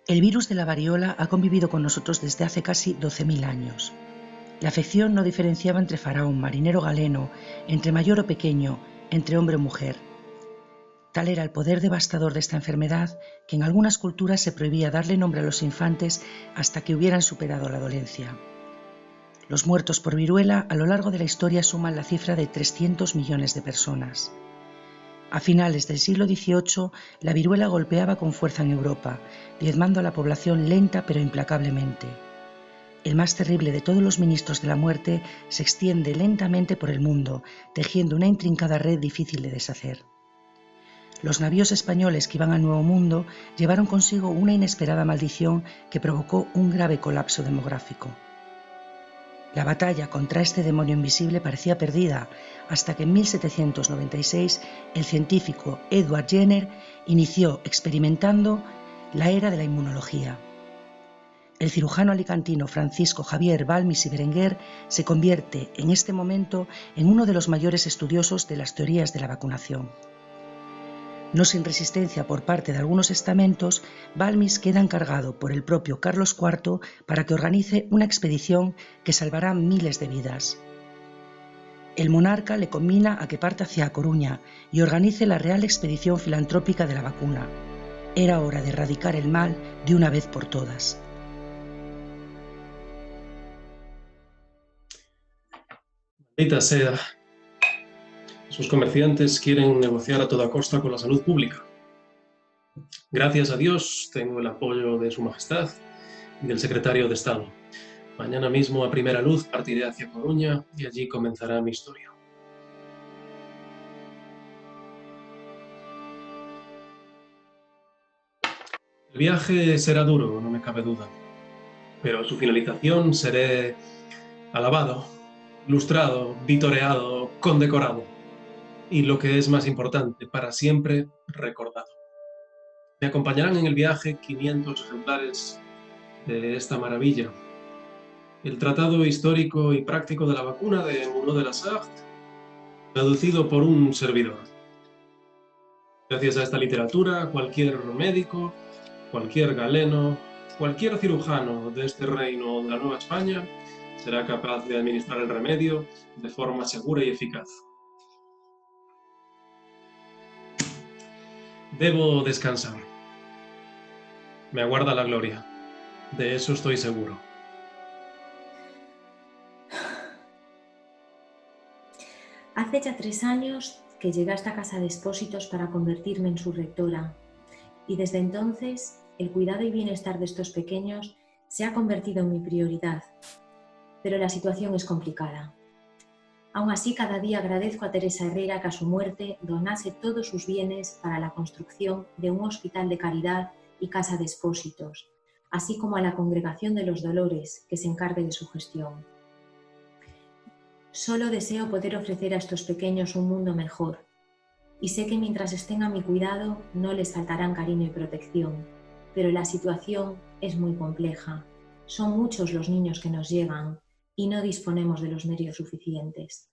El virus de la variola ha convivido con nosotros desde hace casi 12.000 años. La afección no diferenciaba entre faraón, marinero galeno, entre mayor o pequeño, entre hombre o mujer. Tal era el poder devastador de esta enfermedad que en algunas culturas se prohibía darle nombre a los infantes hasta que hubieran superado la dolencia. Los muertos por viruela a lo largo de la historia suman la cifra de 300 millones de personas. A finales del siglo XVIII, la viruela golpeaba con fuerza en Europa, diezmando a la población lenta pero implacablemente. El más terrible de todos los ministros de la muerte se extiende lentamente por el mundo, tejiendo una intrincada red difícil de deshacer. Los navíos españoles que iban al Nuevo Mundo llevaron consigo una inesperada maldición que provocó un grave colapso demográfico. La batalla contra este demonio invisible parecía perdida hasta que en 1796 el científico Edward Jenner inició experimentando la era de la inmunología. El cirujano alicantino Francisco Javier Balmis y Berenguer se convierte en este momento en uno de los mayores estudiosos de las teorías de la vacunación. No sin resistencia por parte de algunos estamentos, Balmis queda encargado por el propio Carlos IV para que organice una expedición que salvará miles de vidas. El monarca le conmina a que parta hacia A Coruña y organice la Real Expedición Filantrópica de la Vacuna. Era hora de erradicar el mal de una vez por todas. Maldita sea. Sus comerciantes quieren negociar a toda costa con la salud pública. Gracias a Dios tengo el apoyo de Su Majestad y del Secretario de Estado. Mañana mismo a primera luz partiré hacia Coruña y allí comenzará mi historia. El viaje será duro, no me cabe duda, pero a su finalización seré alabado, lustrado, vitoreado, condecorado y, lo que es más importante, para siempre recordado. Me acompañarán en el viaje 500 ejemplares de esta maravilla, el Tratado Histórico y Práctico de la Vacuna de Mouleau de la Sarthe, traducido por un servidor. Gracias a esta literatura, cualquier médico, cualquier galeno, cualquier cirujano de este reino de la Nueva España será capaz de administrar el remedio de forma segura y eficaz. Debo descansar. Me aguarda la gloria. De eso estoy seguro. Hace ya 3 años que llegué a esta casa de expósitos para convertirme en su rectora, y desde entonces el cuidado y bienestar de estos pequeños se ha convertido en mi prioridad. Pero la situación es complicada. Aún así, cada día agradezco a Teresa Herrera que a su muerte donase todos sus bienes para la construcción de un hospital de caridad y casa de expósitos, así como a la Congregación de los Dolores que se encargue de su gestión. Solo deseo poder ofrecer a estos pequeños un mundo mejor, y sé que mientras estén a mi cuidado no les faltarán cariño y protección, pero la situación es muy compleja. Son muchos los niños que nos llegan y no disponemos de los medios suficientes.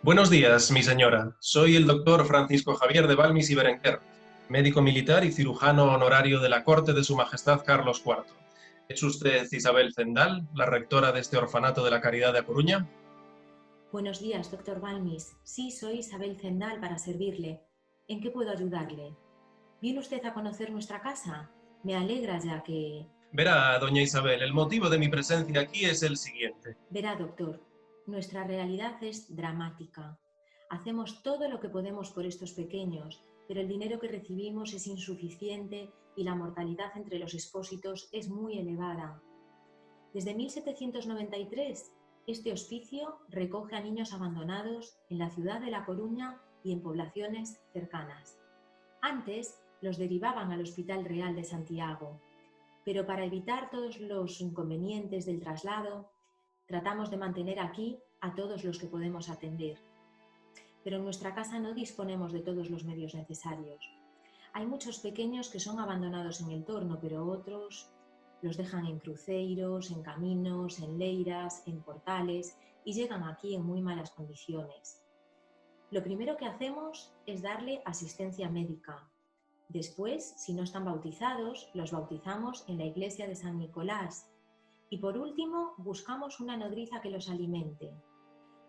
Buenos días, mi señora. Soy el doctor Francisco Javier de Balmis y Berenguer, médico militar y cirujano honorario de la corte de Su Majestad Carlos IV. ¿Es usted Isabel Zendal, la rectora de este orfanato de la Caridad de A Coruña? Buenos días, doctor Balmis. Sí, soy Isabel Zendal para servirle. ¿En qué puedo ayudarle? ¿Viene usted a conocer nuestra casa? Me alegra ya que... Verá, doña Isabel, el motivo de mi presencia aquí es el siguiente. Verá, doctor, nuestra realidad es dramática. Hacemos todo lo que podemos por estos pequeños, pero el dinero que recibimos es insuficiente y la mortalidad entre los expósitos es muy elevada. Desde 1793, este hospicio recoge a niños abandonados en la ciudad de La Coruña y en poblaciones cercanas. Antes los derivaban al Hospital Real de Santiago, pero para evitar todos los inconvenientes del traslado, tratamos de mantener aquí a todos los que podemos atender. Pero en nuestra casa no disponemos de todos los medios necesarios. Hay muchos pequeños que son abandonados en el torno, pero otros los dejan en cruceiros, en caminos, en leiras, en portales y llegan aquí en muy malas condiciones. Lo primero que hacemos es darle asistencia médica. Después, si no están bautizados, los bautizamos en la iglesia de San Nicolás. Y por último, buscamos una nodriza que los alimente.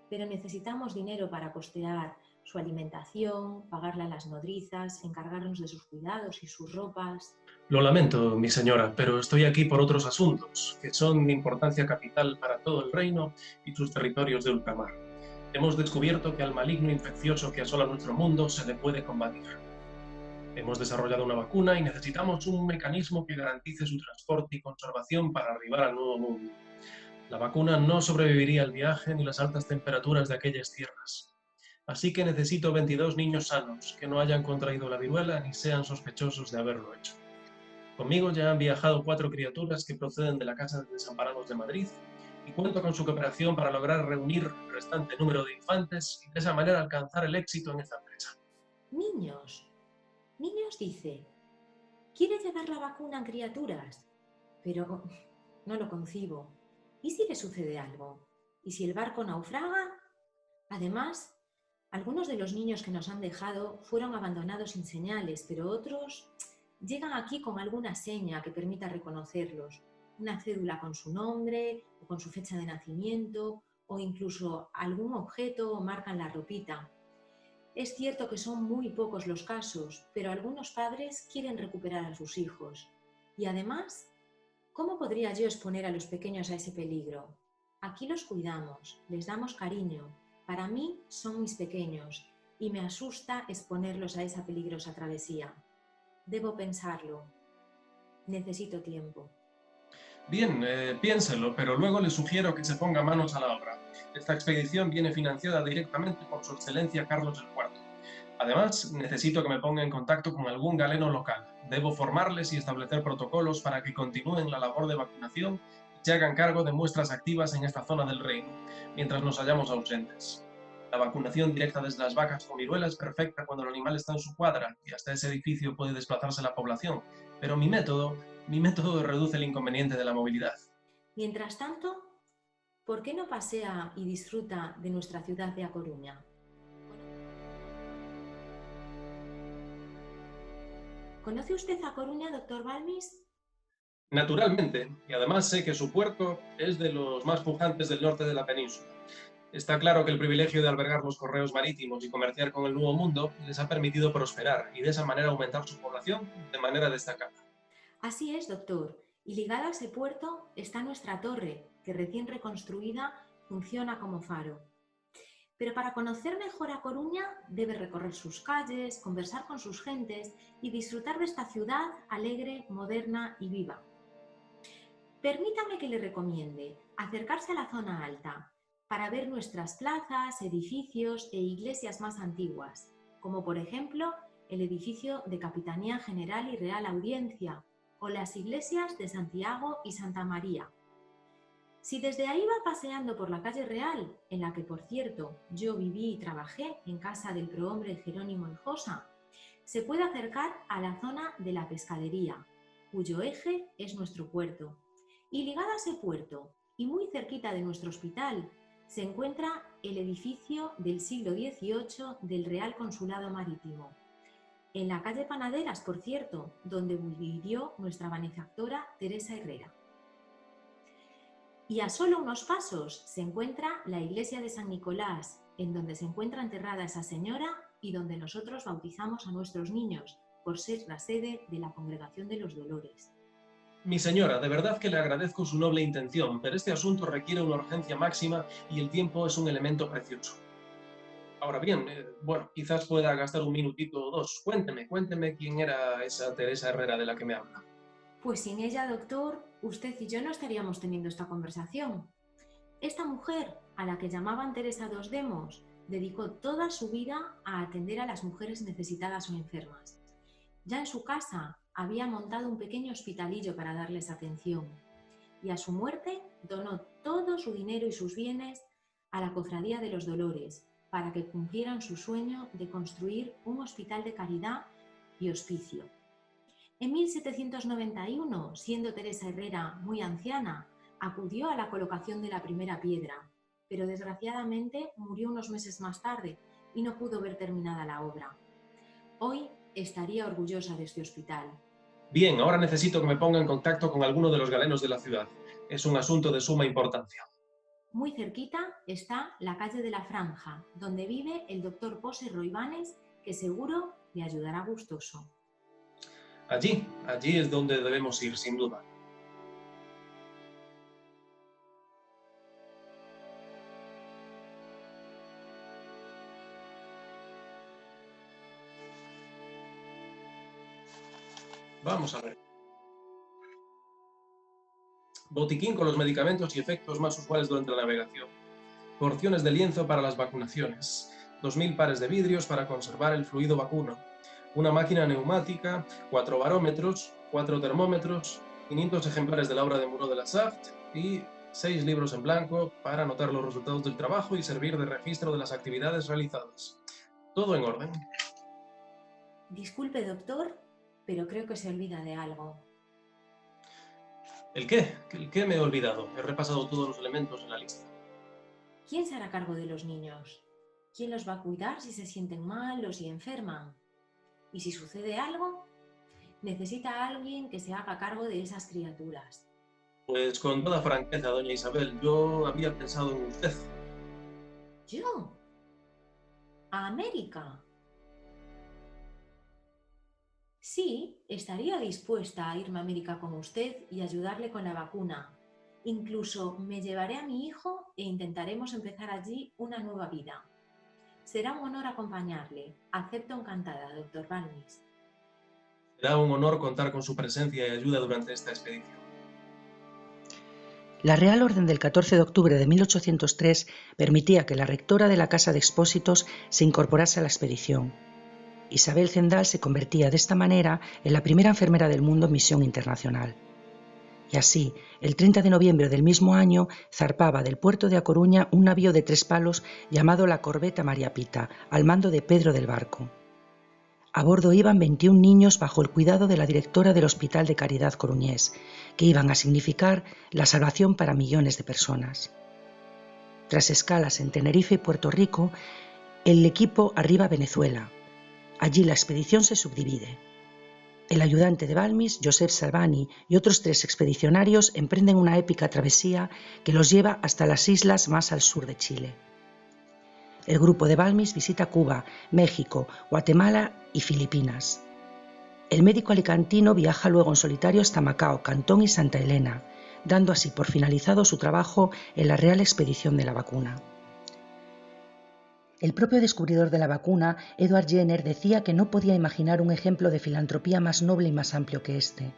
Pero necesitamos dinero para costear su alimentación, pagarle a las nodrizas, encargarnos de sus cuidados y sus ropas. Lo lamento, mi señora, pero estoy aquí por otros asuntos, que son de importancia capital para todo el reino y sus territorios de ultramar. Hemos descubierto que al maligno infeccioso que asola nuestro mundo se le puede combatir. Hemos desarrollado una vacuna y necesitamos un mecanismo que garantice su transporte y conservación para arribar al nuevo mundo. La vacuna no sobreviviría al viaje ni las altas temperaturas de aquellas tierras. Así que necesito 22 niños sanos, que no hayan contraído la viruela ni sean sospechosos de haberlo hecho. Conmigo ya han viajado 4 criaturas que proceden de la Casa de Desamparados de Madrid y cuento con su cooperación para lograr reunir el restante número de infantes y de esa manera alcanzar el éxito en esta empresa. Niños, dice, ¿quiere llevar la vacuna a criaturas? Pero no lo concibo. ¿Y si le sucede algo? ¿Y si el barco naufraga? Además, algunos de los niños que nos han dejado fueron abandonados sin señales, pero otros llegan aquí con alguna seña que permita reconocerlos. Una cédula con su nombre o con su fecha de nacimiento o incluso algún objeto o marca en la ropita. Es cierto que son muy pocos los casos, pero algunos padres quieren recuperar a sus hijos. Y además, ¿cómo podría yo exponer a los pequeños a ese peligro? Aquí los cuidamos, les damos cariño. Para mí son mis pequeños y me asusta exponerlos a esa peligrosa travesía. Debo pensarlo. Necesito tiempo. Bien, piénselo, pero luego le sugiero que se ponga manos a la obra. Esta expedición viene financiada directamente por Su Excelencia Carlos IV. Además, necesito que me ponga en contacto con algún galeno local. Debo formarles y establecer protocolos para que continúen la labor de vacunación y se hagan cargo de muestras activas en esta zona del reino, mientras nos hallamos ausentes. La vacunación directa desde las vacas con viruela es perfecta cuando el animal está en su cuadra y hasta ese edificio puede desplazarse la población, pero mi método reduce el inconveniente de la movilidad. Mientras tanto, ¿por qué no pasea y disfruta de nuestra ciudad de A Coruña? ¿Conoce usted A Coruña, doctor Balmis? Naturalmente, y además sé que su puerto es de los más pujantes del norte de la península. Está claro que el privilegio de albergar los correos marítimos y comerciar con el Nuevo Mundo les ha permitido prosperar y de esa manera aumentar su población de manera destacada. Así es, doctor. Y ligada a ese puerto está nuestra torre, que recién reconstruida funciona como faro. Pero para conocer mejor A Coruña debe recorrer sus calles, conversar con sus gentes y disfrutar de esta ciudad alegre, moderna y viva. Permítame que le recomiende acercarse a la zona alta para ver nuestras plazas, edificios e iglesias más antiguas, como por ejemplo el edificio de Capitanía General y Real Audiencia o las iglesias de Santiago y Santa María. Si desde ahí va paseando por la calle Real, en la que por cierto yo viví y trabajé en casa del prohombre Jerónimo Hijosa, se puede acercar a la zona de la pescadería, cuyo eje es nuestro puerto. Y ligado a ese puerto, y muy cerquita de nuestro hospital, se encuentra el edificio del siglo XVIII del Real Consulado Marítimo. En la calle Panaderas, por cierto, donde vivió nuestra benefactora Teresa Herrera. Y a solo unos pasos se encuentra la iglesia de San Nicolás, en donde se encuentra enterrada esa señora y donde nosotros bautizamos a nuestros niños, por ser la sede de la Congregación de los Dolores. Mi señora, de verdad que le agradezco su noble intención, pero este asunto requiere una urgencia máxima y el tiempo es un elemento precioso. Ahora bien, quizás pueda gastar un minutito o dos. Cuénteme quién era esa Teresa Herrera de la que me habla. Pues sin ella, doctor, usted y yo no estaríamos teniendo esta conversación. Esta mujer, a la que llamaban Teresa dos Demos, dedicó toda su vida a atender a las mujeres necesitadas o enfermas. Ya en su casa había montado un pequeño hospitalillo para darles atención y a su muerte donó todo su dinero y sus bienes a la Cofradía de los Dolores para que cumplieran su sueño de construir un hospital de caridad y hospicio. En 1791, siendo Teresa Herrera muy anciana, acudió a la colocación de la primera piedra, pero desgraciadamente murió unos meses más tarde y no pudo ver terminada la obra. Hoy estaría orgullosa de este hospital. Bien, ahora necesito que me ponga en contacto con alguno de los galenos de la ciudad. Es un asunto de suma importancia. Muy cerquita está la calle de la Franja, donde vive el doctor Pose Roibanes, que seguro le ayudará gustoso. Allí es donde debemos ir, sin duda. Vamos a ver. Botiquín con los medicamentos y efectos más usuales durante la navegación. Porciones de lienzo para las vacunaciones. 2000 pares de vidrios para conservar el fluido vacuno. Una máquina neumática, 4 barómetros, 4 termómetros, 500 ejemplares de la obra de Muro de la Saft y 6 libros en blanco para anotar los resultados del trabajo y servir de registro de las actividades realizadas. Todo en orden. Disculpe, doctor, pero creo que se olvida de algo. ¿El qué? ¿El qué me he olvidado? He repasado todos los elementos en la lista. ¿Quién se hará cargo de los niños? ¿Quién los va a cuidar si se sienten mal o si enferman? ¿Y si sucede algo? Necesita a alguien que se haga cargo de esas criaturas. Pues con toda franqueza, doña Isabel, yo había pensado en usted. ¿Yo? ¿A América? Sí, estaría dispuesta a irme a América con usted y ayudarle con la vacuna. Incluso me llevaré a mi hijo e intentaremos empezar allí una nueva vida. Será un honor acompañarle. Acepto encantada, doctor Balmis. Será un honor contar con su presencia y ayuda durante esta expedición. La Real Orden del 14 de octubre de 1803 permitía que la rectora de la Casa de Expósitos se incorporase a la expedición. Isabel Zendal se convertía de esta manera en la primera enfermera del mundo en misión internacional. Y así, el 30 de noviembre del mismo año, zarpaba del puerto de A Coruña un navío de 3 palos llamado la corbeta María Pita, al mando de Pedro del Barco. A bordo iban 21 niños bajo el cuidado de la directora del Hospital de Caridad coruñés, que iban a significar la salvación para millones de personas. Tras escalas en Tenerife y Puerto Rico, el equipo arriba a Venezuela. Allí la expedición se subdivide. El ayudante de Balmis, Josep Salvani, y otros 3 expedicionarios emprenden una épica travesía que los lleva hasta las islas más al sur de Chile. El grupo de Balmis visita Cuba, México, Guatemala y Filipinas. El médico alicantino viaja luego en solitario hasta Macao, Cantón y Santa Elena, dando así por finalizado su trabajo en la Real Expedición de la Vacuna. El propio descubridor de la vacuna, Edward Jenner, decía que no podía imaginar un ejemplo de filantropía más noble y más amplio que este.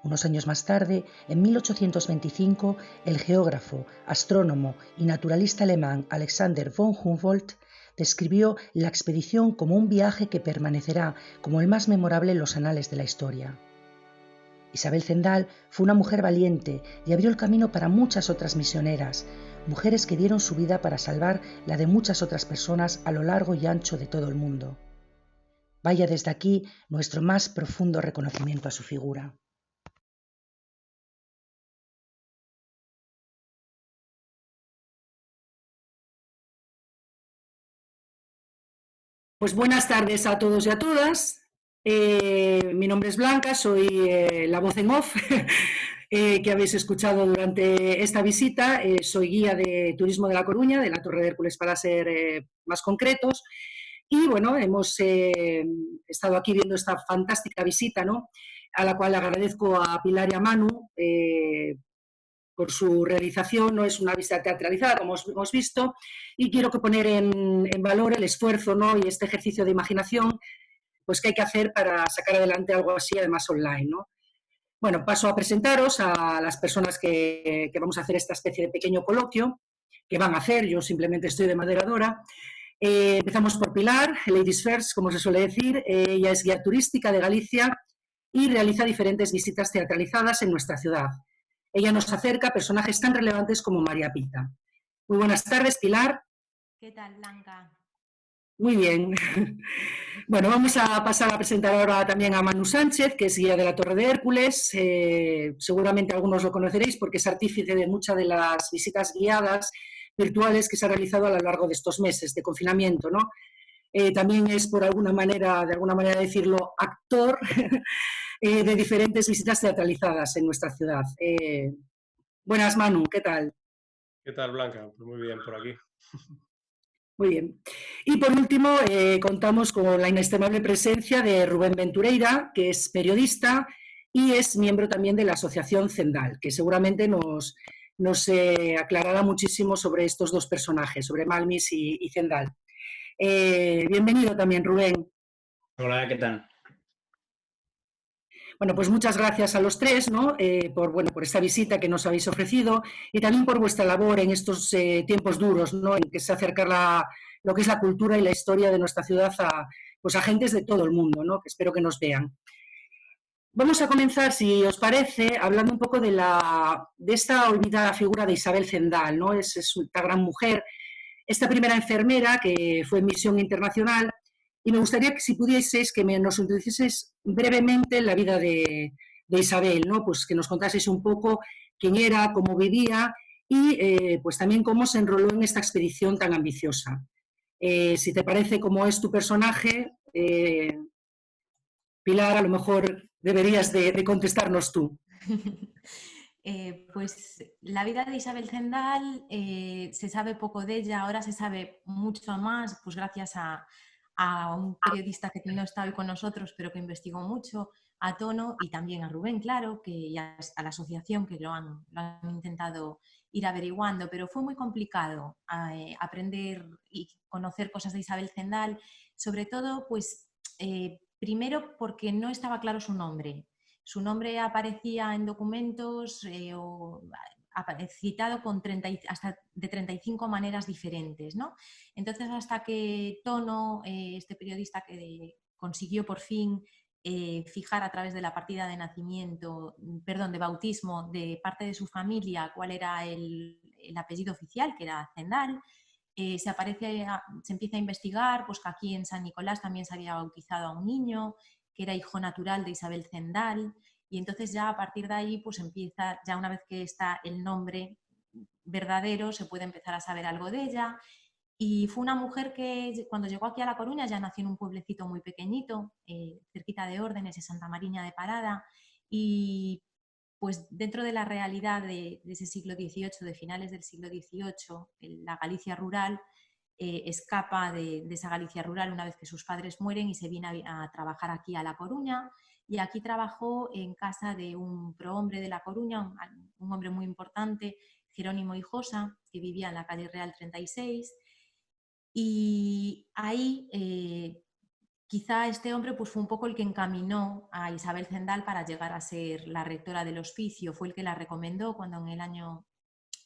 Unos años más tarde, en 1825, el geógrafo, astrónomo y naturalista alemán Alexander von Humboldt describió la expedición como un viaje que permanecerá como el más memorable en los anales de la historia. Isabel Zendal fue una mujer valiente y abrió el camino para muchas otras misioneras, mujeres que dieron su vida para salvar la de muchas otras personas a lo largo y ancho de todo el mundo. Vaya desde aquí nuestro más profundo reconocimiento a su figura. Pues buenas tardes a todos y a todas. Mi nombre es Blanca, soy la voz en off que habéis escuchado durante esta visita. Soy guía de turismo de La Coruña, de la Torre de Hércules para ser más concretos. Y bueno, hemos estado aquí viendo esta fantástica visita, ¿no?, a la cual agradezco a Pilar y a Manu por su realización. No es una visita teatralizada, como hemos visto, y quiero poner en valor el esfuerzo, ¿no?, y este ejercicio de imaginación pues, que hay que hacer para sacar adelante algo así, además online, ¿no? Bueno, paso a presentaros a las personas que vamos a hacer esta especie de pequeño coloquio, que van a hacer, yo simplemente estoy de moderadora. Empezamos por Pilar, Ladies First, como se suele decir. Ella es guía turística de Galicia y realiza diferentes visitas teatralizadas en nuestra ciudad. Ella nos acerca a personajes tan relevantes como María Pita. Muy buenas tardes, Pilar. ¿Qué tal, Blanca? Muy bien. Bueno, vamos a pasar a presentar ahora también a Manu Sánchez, que es guía de la Torre de Hércules. Seguramente algunos lo conoceréis porque es artífice de muchas de las visitas guiadas virtuales que se ha realizado a lo largo de estos meses de confinamiento, ¿no? También es, por alguna manera, de alguna manera decirlo, actor de diferentes visitas teatralizadas en nuestra ciudad. Buenas, Manu, ¿qué tal? ¿Qué tal, Blanca? Pues muy bien por aquí. Muy bien. Y por último, contamos con la inestimable presencia de Rubén Ventureira, que es periodista y es miembro también de la Asociación Zendal, que seguramente nos aclarará muchísimo sobre estos dos personajes, sobre Malmis y Zendal. Bienvenido también, Rubén. Hola, ¿qué tal? Bueno, pues muchas gracias a los tres, ¿no? por esta visita que nos habéis ofrecido y también por vuestra labor en estos tiempos duros, ¿no? En que se acerca lo que es la cultura y la historia de nuestra ciudad pues a gentes de todo el mundo, ¿no? Que espero que nos vean. Vamos a comenzar, si os parece, hablando un poco de esta olvidada figura de Isabel Zendal, ¿no? Es esta gran mujer, esta primera enfermera que fue en misión internacional. Y me gustaría que si pudieseis que nos introducieseis brevemente en la vida de Isabel, ¿no? Pues que nos contaseis un poco quién era, cómo vivía y pues también cómo se enroló en esta expedición tan ambiciosa. Si te parece cómo es tu personaje, Pilar, a lo mejor deberías de contestarnos tú. Pues la vida de Isabel Zendal, se sabe poco de ella, ahora se sabe mucho más, pues gracias a un periodista que no está hoy con nosotros, pero que investigó mucho, a Tono y también a Rubén, claro, y a la asociación que lo han intentado ir averiguando, pero fue muy complicado aprender y conocer cosas de Isabel Zendal, sobre todo, pues, primero porque no estaba claro su nombre. Su nombre aparecía en documentos citado con hasta de 35 maneras diferentes, ¿no? Entonces, hasta que Tono, este periodista que consiguió por fin fijar a través de la partida de nacimiento, perdón, de bautismo de parte de su familia cuál era el apellido oficial, que era Zendal, se empieza a investigar, pues que aquí en San Nicolás también se había bautizado a un niño, que era hijo natural de Isabel Zendal, y entonces ya a partir de ahí pues empieza, ya una vez que está el nombre verdadero, se puede empezar a saber algo de ella. Y fue una mujer que cuando llegó aquí a La Coruña ya nació en un pueblecito muy pequeñito, cerquita de Órdenes, de Santa Mariña de Parada, y pues dentro de la realidad de ese siglo XVIII, de finales del siglo XVIII, la Galicia rural, escapa de esa Galicia rural una vez que sus padres mueren y se viene a trabajar aquí a La Coruña, y aquí trabajó en casa de un prohombre de La Coruña, un hombre muy importante, Jerónimo Hijosa, que vivía en la calle Real 36, y ahí quizá este hombre pues, fue un poco el que encaminó a Isabel Zendal para llegar a ser la rectora del hospicio, fue el que la recomendó cuando en el año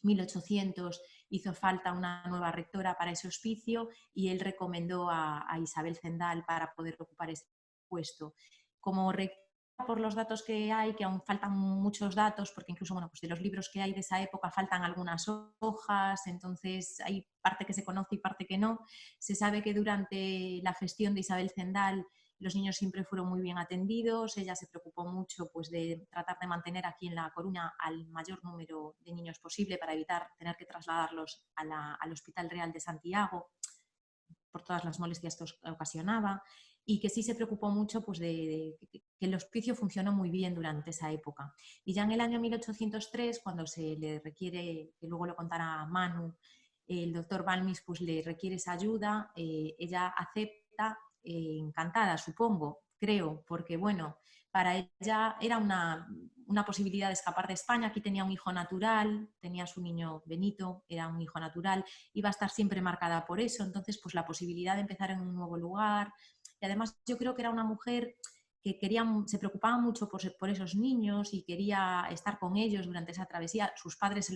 1800 hizo falta una nueva rectora para ese hospicio y él recomendó a Isabel Zendal para poder ocupar ese puesto. Como rectora, por los datos que hay, que aún faltan muchos datos, porque incluso bueno, pues de los libros que hay de esa época faltan algunas hojas, entonces hay parte que se conoce y parte que no. Se sabe que durante la gestión de Isabel Zendal los niños siempre fueron muy bien atendidos, ella se preocupó mucho pues, de tratar de mantener aquí en La Coruña al mayor número de niños posible para evitar tener que trasladarlos al Hospital Real de Santiago por todas las molestias que ocasionaba, y que sí se preocupó mucho pues, de que el hospicio funcionó muy bien durante esa época. Y ya en el año 1803, cuando se le requiere, que luego lo contará Manu, el doctor Balmis pues, le requiere esa ayuda, ella acepta encantada, supongo, creo, porque bueno, para ella era una posibilidad de escapar de España. Aquí tenía un hijo natural, tenía su niño Benito, era un hijo natural, iba a estar siempre marcada por eso, entonces pues la posibilidad de empezar en un nuevo lugar, y además yo creo que era una mujer que se preocupaba mucho por esos niños y quería estar con ellos durante esa travesía. Sus padres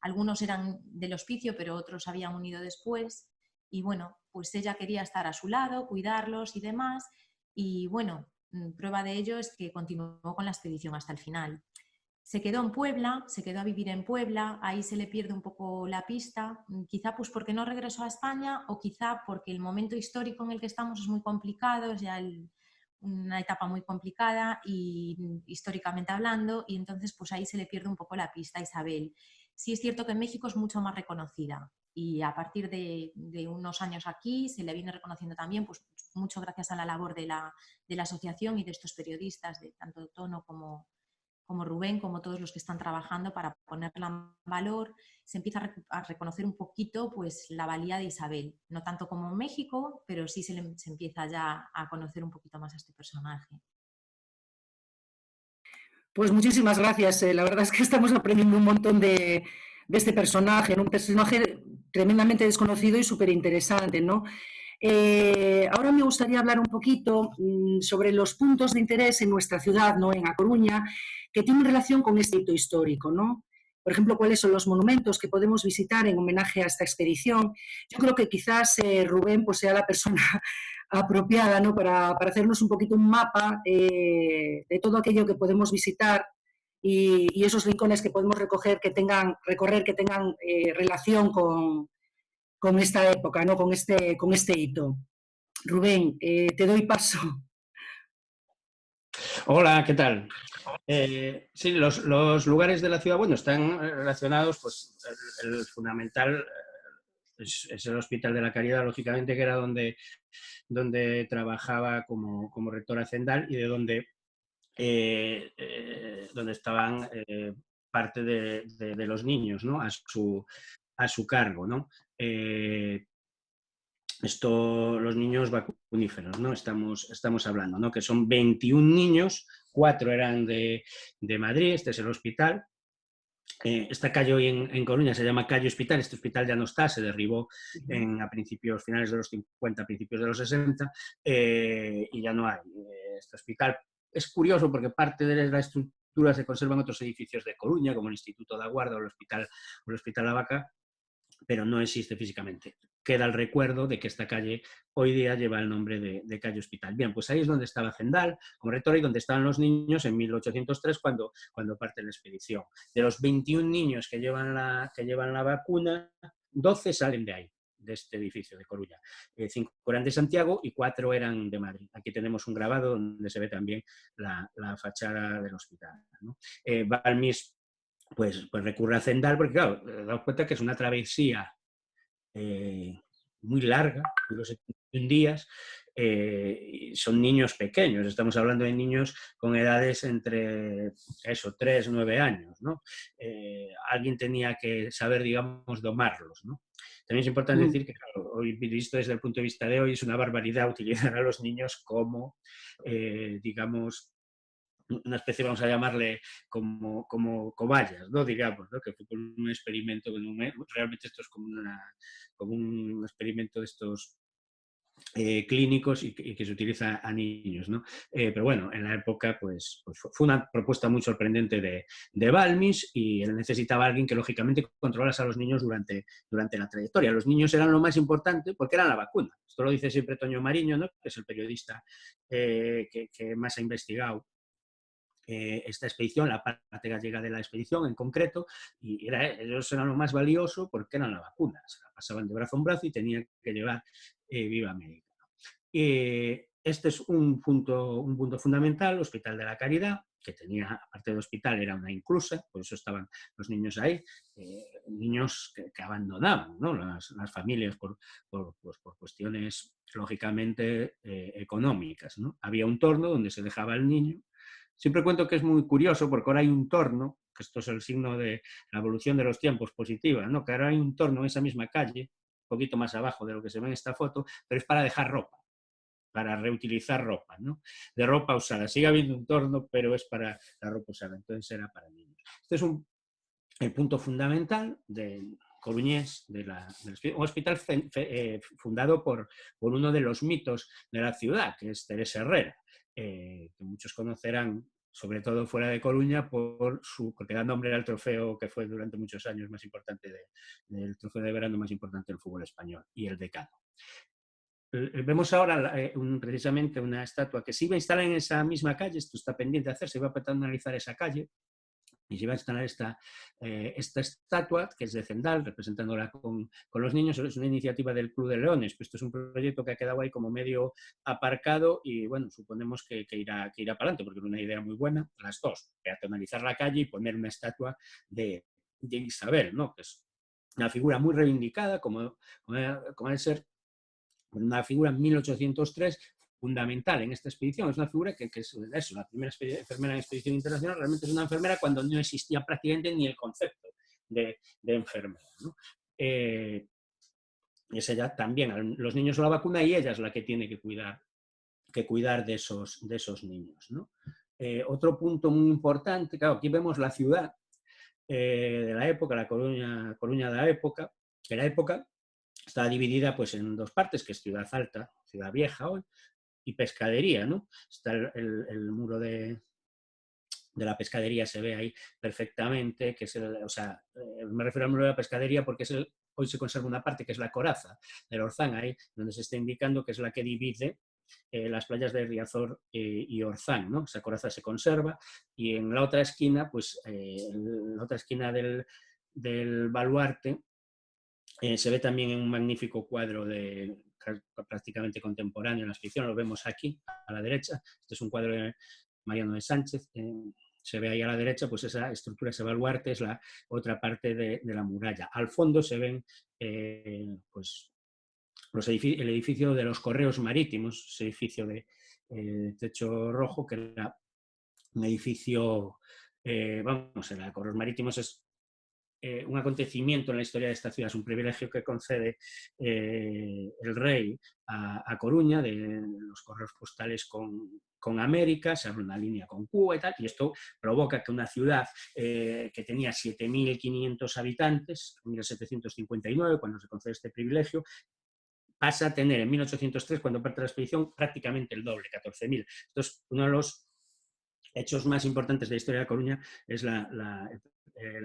algunos eran del hospicio, pero otros habían unido después, y bueno, pues ella quería estar a su lado, cuidarlos y demás, y bueno, prueba de ello es que continuó con la expedición hasta el final. Se quedó en Puebla, se quedó a vivir en Puebla, ahí se le pierde un poco la pista, quizá pues porque no regresó a España o quizá porque el momento histórico en el que estamos es muy complicado, es ya una etapa muy complicada y históricamente hablando, y entonces pues ahí se le pierde un poco la pista a Isabel. Sí es cierto que en México es mucho más reconocida y a partir de unos años aquí se le viene reconociendo también, pues mucho gracias a la labor de la asociación y de estos periodistas, de tanto Tono como Rubén, como todos los que están trabajando para ponerla en valor. Se empieza a reconocer un poquito pues, la valía de Isabel, no tanto como en México, pero sí se empieza ya a conocer un poquito más a este personaje. Pues muchísimas gracias. La verdad es que estamos aprendiendo un montón de este personaje, ¿no? Un personaje tremendamente desconocido y súper interesante, ¿no? Ahora me gustaría hablar un poquito sobre los puntos de interés en nuestra ciudad, ¿no? En A Coruña, que tienen relación con este hito histórico, ¿no? Por ejemplo, cuáles son los monumentos que podemos visitar en homenaje a esta expedición. Yo creo que quizás Rubén pues, sea la persona apropiada, ¿no? Para hacernos un poquito un mapa de todo aquello que podemos visitar y esos rincones que podemos recorrer que tengan relación con esta época, ¿no? Con este hito. Rubén, te doy paso. Hola, ¿qué tal? Sí, los lugares de la ciudad, bueno, están relacionados, pues el fundamental es el Hospital de la Caridad, lógicamente, que era donde trabajaba como rector hacendal y de donde estaban parte de los niños, ¿no? a su cargo, ¿no? Los niños vacuníferos, ¿no? Estamos hablando, ¿no? Que son 21 niños, 4 eran de Madrid, este es el hospital. Esta calle hoy en Coruña se llama Calle Hospital, este hospital ya no está, se derribó a finales de los 50, principios de los 60, y ya no hay este hospital. Es curioso porque parte de la estructura se conservan otros edificios de Coruña, como el Instituto da Guarda o el Hospital La Vaca, pero no existe físicamente. Queda el recuerdo de que esta calle hoy día lleva el nombre de Calle Hospital. Bien, pues ahí es donde estaba Zendal como rector y donde estaban los niños en 1803 cuando parte la expedición. De los 21 niños que llevan la vacuna, 12 salen de ahí, de este edificio de Coruña. 5 eran de Santiago y 4 eran de Madrid. Aquí tenemos un grabado donde se ve también la fachada del hospital, ¿no? Balmis pues recurre a Zendal porque, claro, daos cuenta que es una travesía muy larga, unos 71 días, son niños pequeños, estamos hablando de niños con edades entre 3, 9 años, ¿no? Alguien tenía que saber, digamos, domarlos, ¿no? También es importante decir que, claro, hoy visto desde el punto de vista de hoy, es una barbaridad utilizar a los niños como, digamos, una especie, vamos a llamarle, como cobayas, ¿no? Digamos, ¿no? Que fue un experimento, realmente esto es como un experimento de estos clínicos y que se utiliza a niños, ¿no? Pero bueno, en la época pues fue una propuesta muy sorprendente de Balmis y él necesitaba a alguien que lógicamente controlase a los niños durante la trayectoria. Los niños eran lo más importante porque eran la vacuna. Esto lo dice siempre Toño Mariño, ¿no? Que es el periodista que más ha investigado esta expedición, la parte gallega de la expedición en concreto, y ellos eran lo más valioso porque eran la vacuna, se la pasaban de brazo en brazo y tenían que llevar Viva América. Este es un punto fundamental, Hospital de la Caridad, que tenía, aparte del hospital, era una inclusa, por eso estaban los niños ahí, niños que abandonaban, ¿no? las familias por cuestiones, lógicamente, económicas, ¿no? Había un torno donde se dejaba al niño. Siempre cuento que es muy curioso porque ahora hay un torno, que esto es el signo de la evolución de los tiempos positiva, ¿no? Que ahora hay un torno en esa misma calle, un poquito más abajo de lo que se ve en esta foto, pero es para dejar ropa, para reutilizar ropa, ¿no? De ropa usada. Sigue habiendo un torno, pero es para la ropa usada, entonces era para niños. Este es el punto fundamental del coruñés, un hospital fundado por uno de los mitos de la ciudad, que es Teresa Herrera, que muchos conocerán, sobre todo fuera de Coruña, porque da nombre al trofeo que fue durante muchos años más importante, del trofeo de verano más importante del fútbol español, y el Decano. Vemos ahora precisamente una estatua que se iba a instalar en esa misma calle, esto está pendiente de hacer, se iba a personalizar esa calle, y se iba a instalar esta estatua, que es de Zendal, representándola con los niños. Es una iniciativa del Club de Leones, pues esto es un proyecto que ha quedado ahí como medio aparcado y, bueno, suponemos que irá para adelante, porque es una idea muy buena, las dos, peatonalizar la calle y poner una estatua de de Isabel, ¿no? Que es una figura muy reivindicada, como debe ser una figura en 1803 fundamental en esta expedición. Es una figura que es eso, la primera enfermera en expedición internacional, realmente es una enfermera cuando no existía prácticamente ni el concepto de enfermera, ¿no? Es ella también, los niños la vacuna y ella es la que tiene que cuidar de esos niños, ¿no? Otro punto muy importante, claro, aquí vemos la ciudad de la época, la Coruña de la época, que la época está dividida pues, en dos partes, que es Ciudad Alta, Ciudad Vieja hoy, y Pescadería, ¿no? Está el muro de la pescadería, se ve ahí perfectamente, que es me refiero al muro de la pescadería porque hoy se conserva una parte que es la coraza del Orzán, ahí donde se está indicando que es la que divide las playas de Riazor y Orzán, ¿no? Esa coraza se conserva y en la otra esquina, pues en la otra esquina del baluarte se ve también un magnífico cuadro prácticamente contemporáneo en la expedición, lo vemos aquí a la derecha, este es un cuadro de Mariano de Sánchez, se ve ahí a la derecha, pues esa estructura, ese baluarte es la otra parte de la muralla. Al fondo se ven pues el edificio de los Correos Marítimos, ese edificio de techo rojo, que era un edificio, la Correos Marítimos es un acontecimiento en la historia de esta ciudad, es un privilegio que concede el rey a Coruña, de los correos postales con América, se abre una línea con Cuba y tal, y esto provoca que una ciudad que tenía 7.500 habitantes, en 1759, cuando se concede este privilegio, pasa a tener en 1803, cuando parte la expedición, prácticamente el doble, 14.000. Entonces, uno de los hechos más importantes de la historia de Coruña es la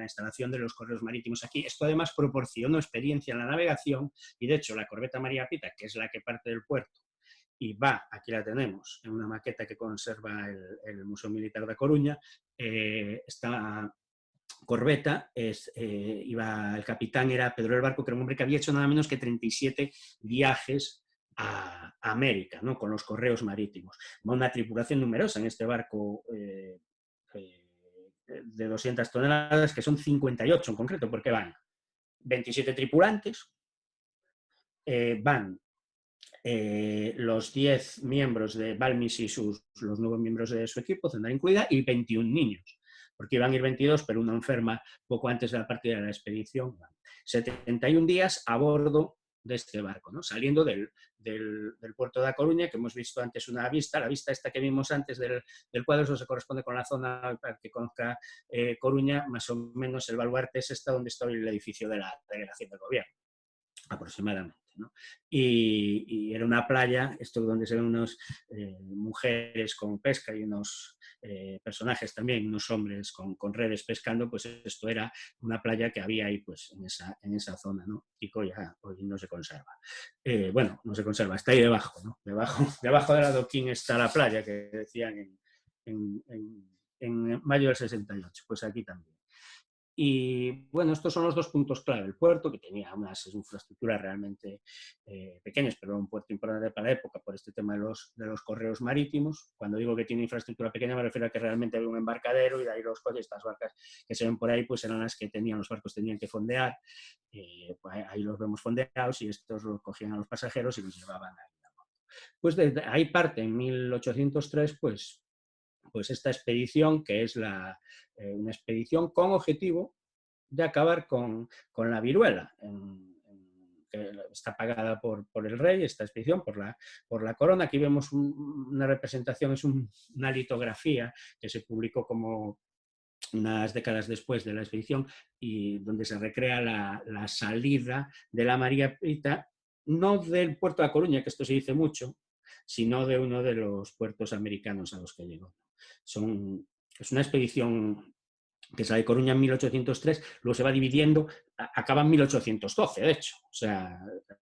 instalación de los correos marítimos aquí. Esto además proporcionó experiencia en la navegación y de hecho la corbeta María Pita, que es la que parte del puerto y va, aquí la tenemos, en una maqueta que conserva el Museo Militar de Coruña, esta corbeta, el capitán era Pedro del Barco, que era un hombre que había hecho nada menos que 37 viajes a América, ¿no? Con los correos marítimos. Va una tripulación numerosa en este barco de 200 toneladas, que son 58 en concreto, porque van 27 tripulantes, van los 10 miembros de Balmis y los nuevos miembros de su equipo, tendrán incluida, y 21 niños, porque iban a ir 22, pero una enferma poco antes de la partida de la expedición. 71 días a bordo de este barco, ¿no? Saliendo del puerto de A Coruña, que hemos visto antes una vista, la vista esta que vimos antes del cuadro, eso se corresponde con la zona para que conozca Coruña, más o menos el baluarte es esta donde está el edificio de la delegación del gobierno, aproximadamente, ¿no? Y era una playa, esto donde se ven unas mujeres con pesca y unos personajes también, unos hombres con redes pescando, pues esto era una playa que había ahí pues en esa zona, ¿no? Y hoy no se conserva. Bueno, no se conserva, está ahí debajo, ¿no? Debajo del adoquín está la playa que decían en mayo del 68, pues aquí también. Y bueno, estos son los dos puntos clave. El puerto, que tenía unas infraestructuras realmente pequeñas, pero un puerto importante para la época por este tema de los correos marítimos. Cuando digo que tiene infraestructura pequeña me refiero a que realmente había un embarcadero y de ahí los coches, estas barcas que se ven por ahí, pues eran las que los barcos tenían que fondear. Pues ahí los vemos fondeados y estos los cogían a los pasajeros y los llevaban ahí. Pues desde ahí parte en 1803, pues esta expedición, que es una expedición con objetivo de acabar con la viruela, que está pagada por el rey, esta expedición, por la corona. Aquí vemos una representación, es una litografía que se publicó como unas décadas después de la expedición y donde se recrea la salida de la María Pita, no del puerto de A Coruña, que esto se dice mucho, sino de uno de los puertos americanos a los que llegó. Es una expedición que sale de Coruña en 1803, luego se va dividiendo, acaba en 1812, de hecho. O sea,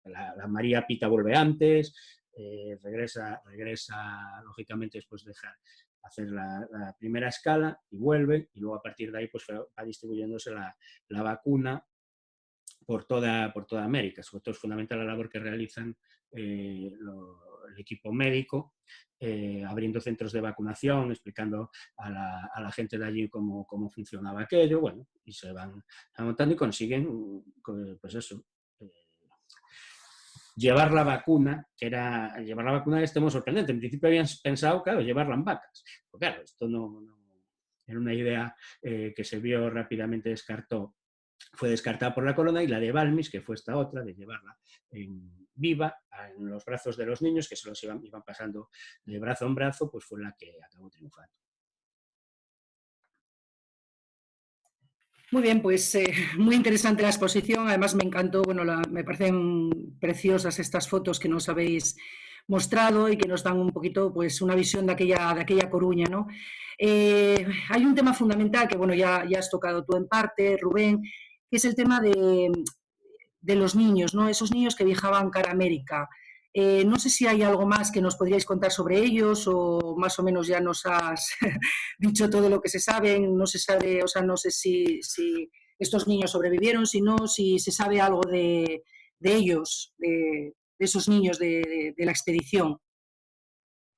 la María Pita vuelve antes, regresa, lógicamente, después de hacer la primera escala y vuelve, y luego a partir de ahí pues va distribuyéndose la vacuna por toda América. Sobre todo es fundamental la labor que realizan el equipo médico abriendo centros de vacunación, explicando a la gente de allí cómo funcionaba aquello, bueno, y se van montando y consiguen, pues eso, llevar la vacuna, llevar la vacuna es muy sorprendente. En principio habían pensado, claro, llevarla en vacas. Pero claro, esto no era una idea que se vio rápidamente fue descartada por la corona, y la de Balmis, que fue esta otra, de llevarla viva en los brazos de los niños, que se los iban pasando de brazo en brazo, pues fue la que acabó triunfando. Muy bien, pues muy interesante la exposición. Además me encantó, bueno, me parecen preciosas estas fotos que nos habéis mostrado y que nos dan un poquito, pues, una visión de aquella Coruña, ¿no? Hay un tema fundamental que, bueno, ya has tocado tú en parte, Rubén, que es el tema de los niños, ¿no? Esos niños que viajaban cara a América. No sé si hay algo más que nos podríais contar sobre ellos, o más o menos ya nos has dicho todo lo que se sabe. No se sabe, o sea, no sé si estos niños sobrevivieron, si se sabe algo de ellos, de esos niños de la expedición.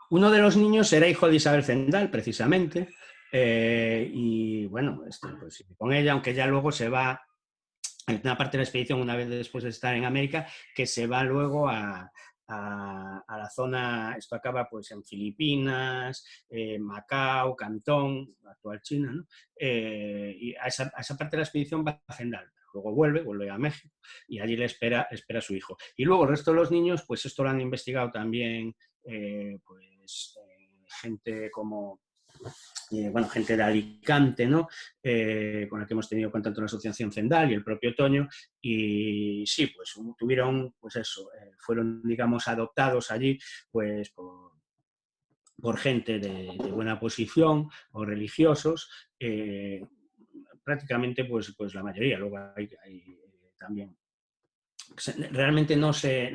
Uno de los niños era hijo de Isabel Zendal, precisamente, y bueno, pues con ella, aunque ya luego se va, hay una parte de la expedición, una vez después de estar en América, que se va luego a la zona, esto acaba pues en Filipinas, Macao, Cantón, actual China, ¿no? Y a esa parte de la expedición va a Zendal. Luego vuelve a México, y allí le espera a su hijo. Y luego el resto de los niños, pues esto lo han investigado también gente como gente de Alicante, ¿no? Con la que hemos tenido contacto en la Asociación Zendal y el propio Toño, y sí, pues tuvieron, pues eso, fueron, digamos, adoptados allí, pues por gente de buena posición o religiosos, prácticamente pues la mayoría. Luego hay también, realmente no se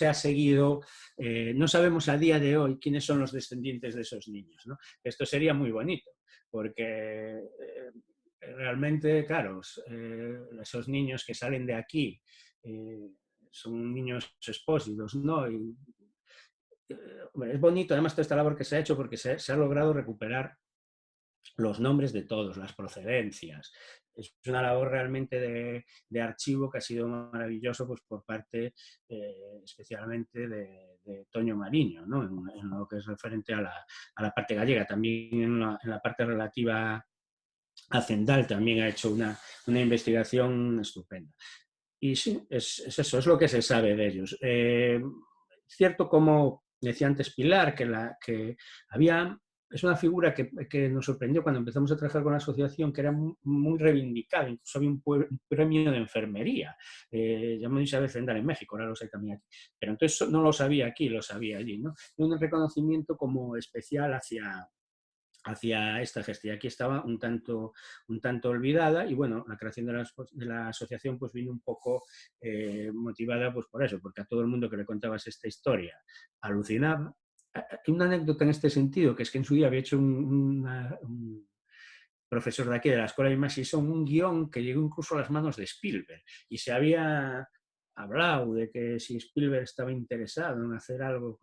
ha seguido, no sabemos a día de hoy quiénes son los descendientes de esos niños, ¿no? Esto sería muy bonito, porque realmente, claro, esos niños que salen de aquí son niños expósitos, ¿no? Y, es bonito, además, toda esta labor que se ha hecho, porque se ha logrado recuperar los nombres de todos, las procedencias. Es una labor realmente de archivo que ha sido maravilloso, pues por parte especialmente de Toño Mariño, ¿no? En lo que es referente a la parte gallega. También en la parte relativa a Zendal también ha hecho una investigación estupenda. Y sí, es eso, es lo que se sabe de ellos. Cierto, como decía antes Pilar, que había... Es una figura que nos sorprendió cuando empezamos a trabajar con la asociación, que era muy reivindicada. Incluso había un premio de enfermería. Llamado Isabel Zendal en México, ahora lo sé también aquí. Pero entonces no lo sabía aquí, lo sabía allí, ¿no? Un reconocimiento como especial hacia esta gestión. Aquí estaba un tanto olvidada, y bueno, la creación de la asociación pues vino un poco motivada pues por eso, porque a todo el mundo que le contabas esta historia alucinaba. Hay una anécdota en este sentido, que es que en su día había hecho un profesor de aquí, de la Escuela de Massison, un guión que llegó incluso a las manos de Spielberg, y se había hablado de que si Spielberg estaba interesado en hacer algo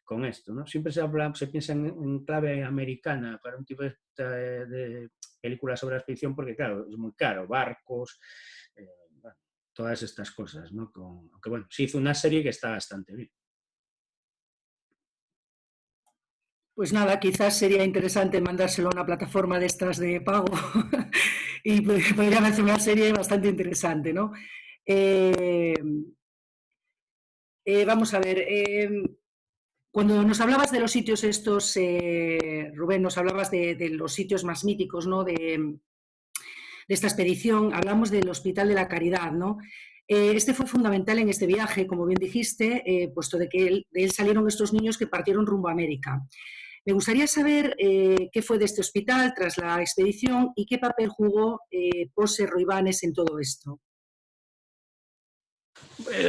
con esto, ¿no? Siempre se piensa en clave americana para un tipo de película sobre la expedición, porque claro, es muy caro, barcos, bueno, todas estas cosas, ¿no? Aunque bueno, se hizo una serie que está bastante bien. Pues nada, quizás sería interesante mandárselo a una plataforma de estas de pago y podrían hacer una serie bastante interesante, ¿no? Vamos a ver, cuando nos hablabas de los sitios estos, Rubén, nos hablabas de los sitios más míticos, ¿no? de esta expedición, hablamos del Hospital de la Caridad, ¿no? Este fue fundamental en este viaje, como bien dijiste, puesto de que de él salieron estos niños que partieron rumbo a América. Me gustaría saber qué fue de este hospital tras la expedición y qué papel jugó Pose Ruibanes en todo esto.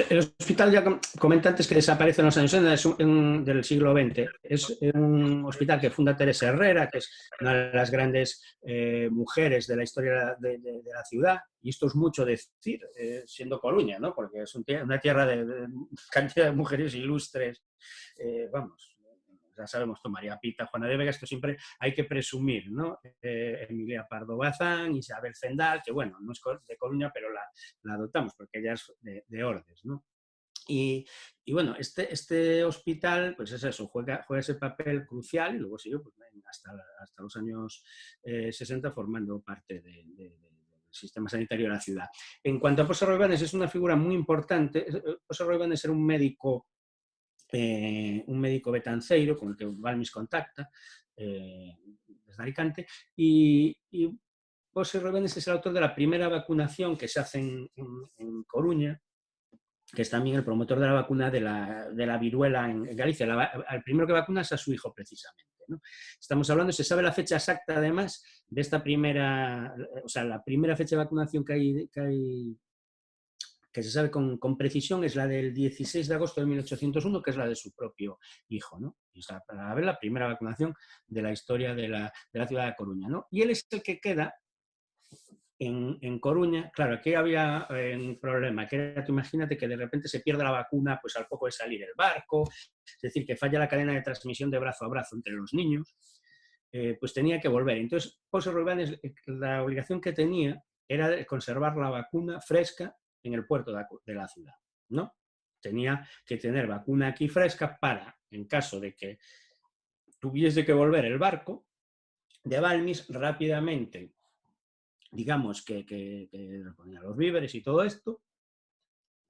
El hospital, ya comenté antes, que desaparece en los años del siglo XX. Es un hospital que funda Teresa Herrera, que es una de las grandes mujeres de la historia de la ciudad, y esto es mucho decir, siendo Coruña, ¿no? Porque es una tierra de cantidad de mujeres ilustres, vamos, ya sabemos, María Pita, Juana de Vega, esto siempre hay que presumir, ¿no? Emilia Pardo Bazán, Isabel Zendal, que bueno, no es de Coruña, pero la adoptamos porque ella es de Ordes, ¿no? Y bueno, este hospital, pues es eso, juega ese papel crucial y luego siguió pues, hasta los años 60 formando parte del sistema sanitario de la ciudad. En cuanto a Pozo Roibanes, es una figura muy importante. Pozo Roibanes era un médico betanceiro con el que Balmis contacta desde Alicante y Pozo Roibanes es el autor de la primera vacunación que se hace en Coruña, que es también el promotor de la vacuna de la viruela en Galicia. El primero que vacuna es a su hijo, precisamente, ¿no? Estamos hablando, se sabe la fecha exacta, además, de esta primera, o sea, la primera fecha de vacunación que se sabe con precisión es la del 16 de agosto de 1801, que es la de su propio hijo, ¿no? Y para ver la primera vacunación de la historia de la ciudad de Coruña, ¿no? Y él es el que queda en Coruña. Claro, aquí había un problema, que era, tú imagínate que de repente se pierde la vacuna pues al poco de salir el barco, es decir, que falla la cadena de transmisión de brazo a brazo entre los niños, pues tenía que volver. Entonces, Pozo Roibanes, la obligación que tenía era de conservar la vacuna fresca en el puerto de la ciudad, ¿no? Tenía que tener vacuna aquí fresca para, en caso de que tuviese que volver el barco de Balmis, rápidamente, digamos que ponía los víveres y todo esto,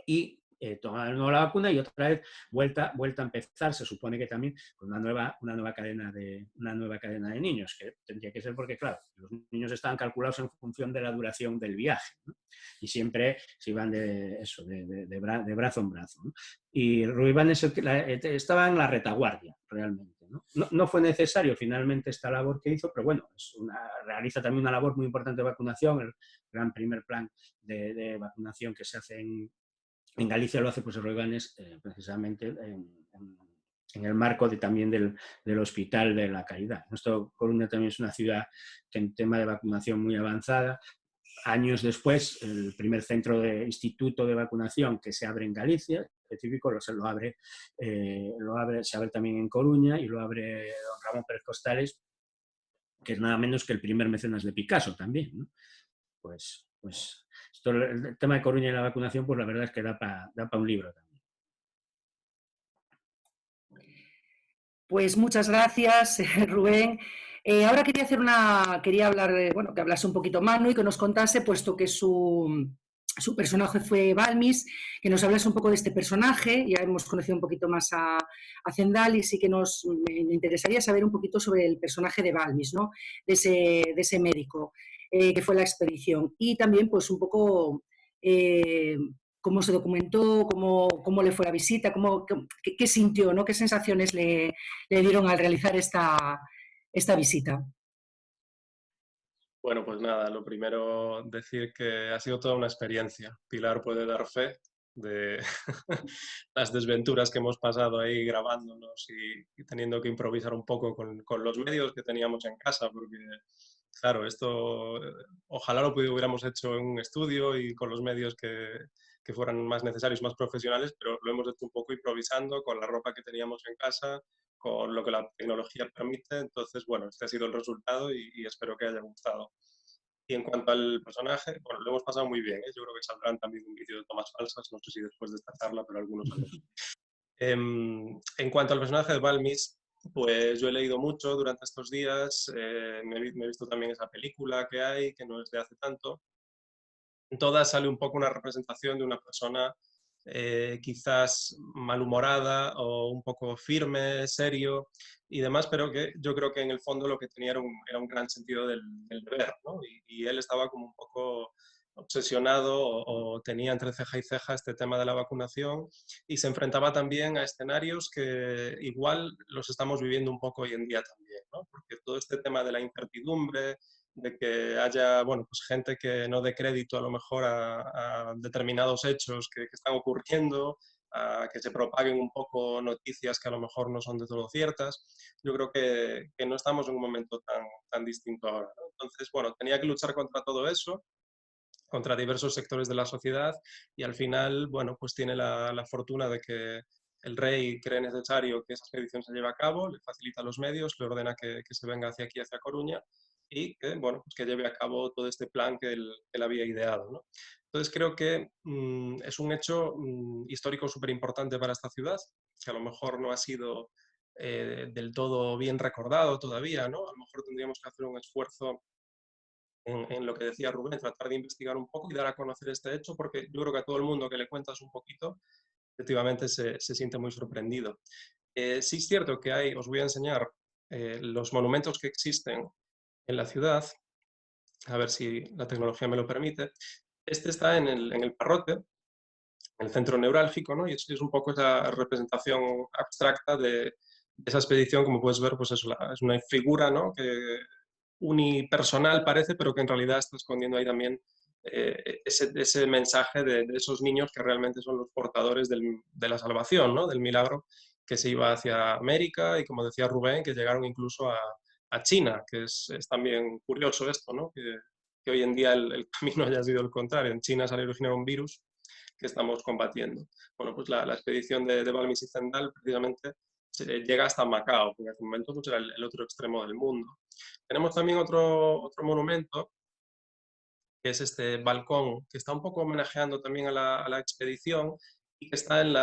y tomar la vacuna y otra vez vuelta a empezar, se supone que también con una nueva cadena de niños, que tendría que ser porque, claro, los niños estaban calculados en función de la duración del viaje, ¿no? Y siempre se iban de brazo en brazo, ¿no? Y Roibanes estaba en la retaguardia, realmente, ¿no? No fue necesario finalmente esta labor que hizo, pero bueno, realiza también una labor muy importante de vacunación, el gran primer plan de vacunación que se hace en Galicia lo hace pues Roibanes precisamente en el marco también del Hospital de la Caridad. Coruña también es una ciudad que en tema de vacunación muy avanzada. Años después, el primer centro de instituto de vacunación que se abre en Galicia, específico, se abre también en Coruña y lo abre don Ramón Pérez Costales, que es nada menos que el primer mecenas de Picasso también, ¿no? Pues el tema de Coruña y la vacunación, pues la verdad es que da para un libro también. Pues muchas gracias, Rubén. Ahora quería hablar, que hablase un poquito Manu y que nos contase, puesto que su personaje fue Balmis, que nos hablase un poco de este personaje. Ya hemos conocido un poquito más a Zendal y sí que me interesaría saber un poquito sobre el personaje de Balmis, ¿no? De ese médico que fue la expedición. Y también, pues, un poco cómo se documentó, cómo le fue la visita, qué sintió, ¿no? Qué sensaciones le dieron al realizar esta visita. Bueno, pues nada, lo primero decir que ha sido toda una experiencia. Pilar puede dar fe de las desventuras que hemos pasado ahí grabándonos y teniendo que improvisar un poco con los medios que teníamos en casa, porque claro, esto ojalá lo hubiéramos hecho en un estudio y con los medios que fueran más necesarios, más profesionales, pero lo hemos hecho un poco improvisando con la ropa que teníamos en casa, con lo que la tecnología permite. Entonces, bueno, este ha sido el resultado y espero que haya gustado. Y en cuanto al personaje, bueno, lo hemos pasado muy bien, ¿eh? Yo creo que saldrán también un vídeo de tomas falsas, no sé si después de esta charla, pero algunos haremos. En cuanto al personaje de Balmis, pues yo he leído mucho durante estos días, me he visto también esa película que hay, que no es de hace tanto. En todas sale un poco una representación de una persona quizás malhumorada o un poco firme, serio y demás, pero que yo creo que en el fondo lo que tenía era un gran sentido del deber, ¿no? Y él estaba como un poco obsesionado o tenía entre ceja y ceja este tema de la vacunación y se enfrentaba también a escenarios que igual los estamos viviendo un poco hoy en día también, ¿no? Porque todo este tema de la incertidumbre, de que haya, bueno, pues gente que no dé crédito a lo mejor a determinados hechos que están ocurriendo, a que se propaguen un poco noticias que a lo mejor no son de todo ciertas. Yo creo que no estamos en un momento tan distinto ahora, ¿no? Entonces, bueno, tenía que luchar contra todo eso, contra diversos sectores de la sociedad y al final, bueno, pues tiene la fortuna de que el rey cree necesario que esa expedición se lleve a cabo, le facilita los medios, le ordena que se venga hacia aquí, hacia Coruña, y que, bueno, pues que lleve a cabo todo este plan que él había ideado, ¿no? Entonces creo que es un hecho histórico súper importante para esta ciudad, que a lo mejor no ha sido del todo bien recordado todavía, ¿no? A lo mejor tendríamos que hacer un esfuerzo en lo que decía Rubén, tratar de investigar un poco y dar a conocer este hecho, porque yo creo que a todo el mundo que le cuentas un poquito, efectivamente se siente muy sorprendido. Sí es cierto que os voy a enseñar los monumentos que existen en la ciudad, a ver si la tecnología me lo permite. Este está en el Parrote, en el centro neurálgico, ¿no? Y es un poco esa representación abstracta de esa expedición, como puedes ver, pues es una figura, ¿no? Que unipersonal parece, pero que en realidad está escondiendo ahí también ese mensaje de esos niños que realmente son los portadores de la salvación, ¿no? Del milagro que se iba hacia América y, como decía Rubén, que llegaron incluso a China, que es también curioso esto, ¿no? Que hoy en día el camino haya sido el contrario. En China sale originado un virus que estamos combatiendo. Bueno, pues la expedición de Balmis y Zendal precisamente llega hasta Macao, que en ese momento pues, era el otro extremo del mundo. Tenemos también otro monumento, que es este balcón, que está un poco homenajeando también a la expedición y que está en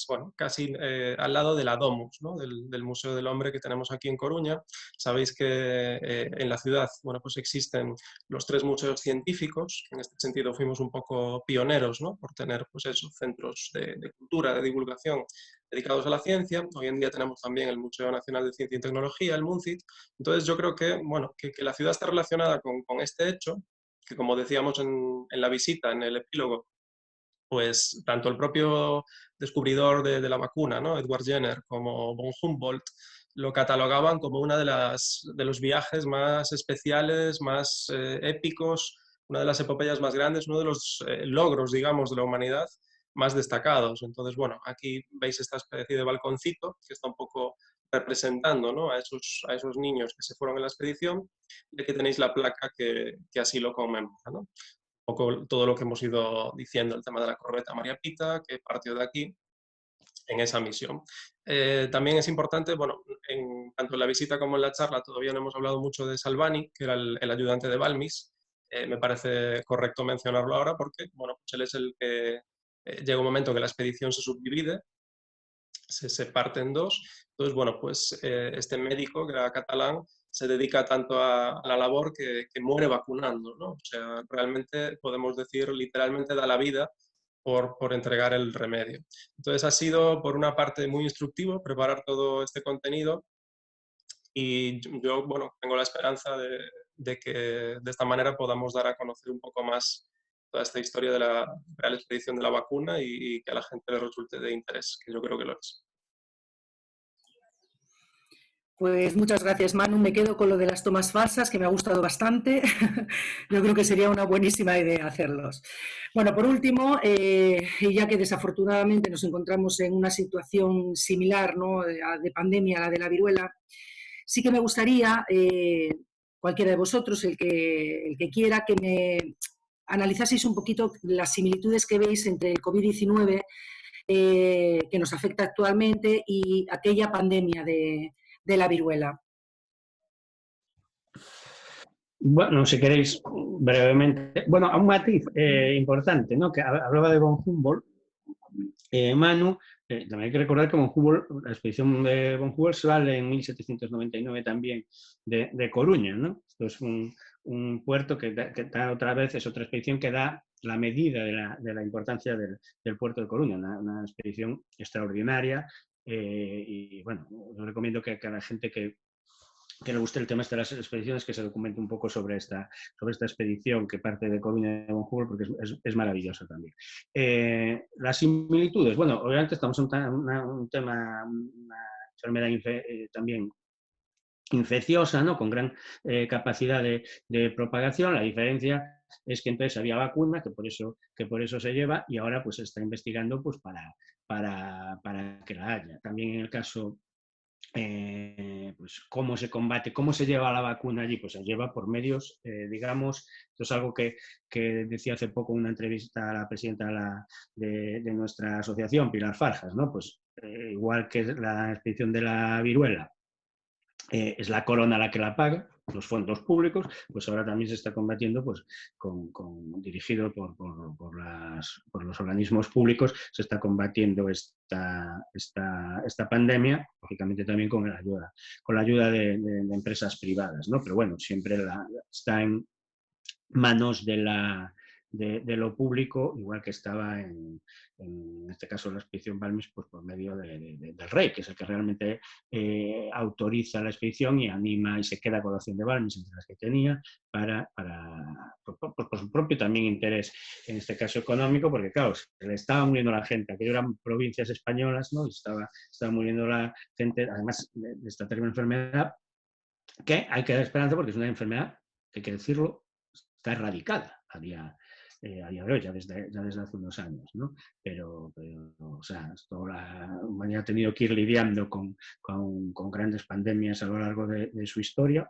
bueno, casi al lado de la Domus, ¿no? del Museo del Hombre que tenemos aquí en Coruña. Sabéis que en la ciudad, bueno, pues existen los 3 museos científicos, que en este sentido fuimos un poco pioneros, ¿no? Por tener pues esos centros de cultura, de divulgación dedicados a la ciencia. Hoy en día tenemos también el Museo Nacional de Ciencia y Tecnología, el MUNCIT. Entonces yo creo que, bueno, que la ciudad está relacionada con este hecho, que como decíamos en la visita, en el epílogo, pues tanto el propio descubridor de la vacuna, ¿no? Edward Jenner, como von Humboldt, lo catalogaban como uno de los viajes más especiales, más épicos, una de las epopeyas más grandes, uno de los logros, digamos, de la humanidad más destacados. Entonces, bueno, aquí veis esta especie de balconcito que está un poco representando, ¿no? a esos niños que se fueron en la expedición, y aquí tenéis la placa que así lo conmemora, ¿no? Un poco todo lo que hemos ido diciendo, el tema de la corbeta María Pita, que partió de aquí en esa misión. También es importante, bueno, tanto en la visita como en la charla todavía no hemos hablado mucho de Salvani, que era el ayudante de Balmis. Me parece correcto mencionarlo ahora porque, bueno, pues él es el que llega un momento que la expedición se subdivide, se parte en 2. Entonces, bueno, pues este médico, que era catalán, se dedica tanto a la labor que muere vacunando, ¿no? O sea, realmente podemos decir, literalmente da la vida por entregar el remedio. Entonces ha sido, por una parte, muy instructivo preparar todo este contenido y yo, bueno, tengo la esperanza de que de esta manera podamos dar a conocer un poco más toda esta historia de la real expedición de la vacuna y que a la gente le resulte de interés, que yo creo que lo es. Pues muchas gracias, Manu. Me quedo con lo de las tomas falsas, que me ha gustado bastante. Yo creo que sería una buenísima idea hacerlos. Bueno, por último, ya que desafortunadamente nos encontramos en una situación similar, ¿no? de pandemia a la de la viruela, sí que me gustaría, cualquiera de vosotros, el que quiera, que me analizaseis un poquito las similitudes que veis entre el COVID-19 que nos afecta actualmente y aquella pandemia de la viruela. Bueno, si queréis brevemente. Bueno, un matiz importante, ¿no? Que hablaba de von Humboldt. Manu, también hay que recordar que von Humboldt, la expedición de von Humboldt sale en 1799 también de Coruña, ¿no? Esto es un puerto que da otra vez, es otra expedición que da la medida de la importancia del puerto de Coruña, una expedición extraordinaria y bueno, os recomiendo que a la gente que le guste el tema de las expediciones, que se documente un poco sobre esta expedición que parte de Coruña de von Humboldt, porque es maravillosa también. Las similitudes, bueno, obviamente estamos en un tema, una enfermedad también infecciosa, ¿no? Con gran capacidad de propagación. La diferencia es que entonces había vacuna, que por eso se lleva, y ahora pues se está investigando pues, para que la haya. También en el caso pues cómo se combate, cómo se lleva la vacuna allí, pues se lleva por medios, digamos, esto es algo que decía hace poco en una entrevista a la presidenta de nuestra asociación, Pilar Farjas, ¿no? Pues igual que la expedición de la viruela, es la corona la que la paga, los fondos públicos, pues ahora también se está combatiendo, pues, dirigido por los organismos públicos, se está combatiendo esta pandemia, lógicamente también con la ayuda de empresas privadas, ¿no? Pero bueno, siempre está en manos de lo público, igual que estaba en este caso la expedición Balmis, pues por medio del rey, que es el que realmente autoriza la expedición y anima y se queda con la opción de Balmis entre las que tenía por su propio también interés, en este caso económico, porque claro, se le estaba muriendo la gente, aquello eran provincias españolas, ¿no? Y estaba muriendo la gente, además de esta terrible enfermedad, que hay que dar esperanza porque es una enfermedad, hay que decirlo, está erradicada a día de hoy, ya desde hace unos años, ¿no? Pero o sea, la humanidad ha tenido que ir lidiando con grandes pandemias a lo largo de su historia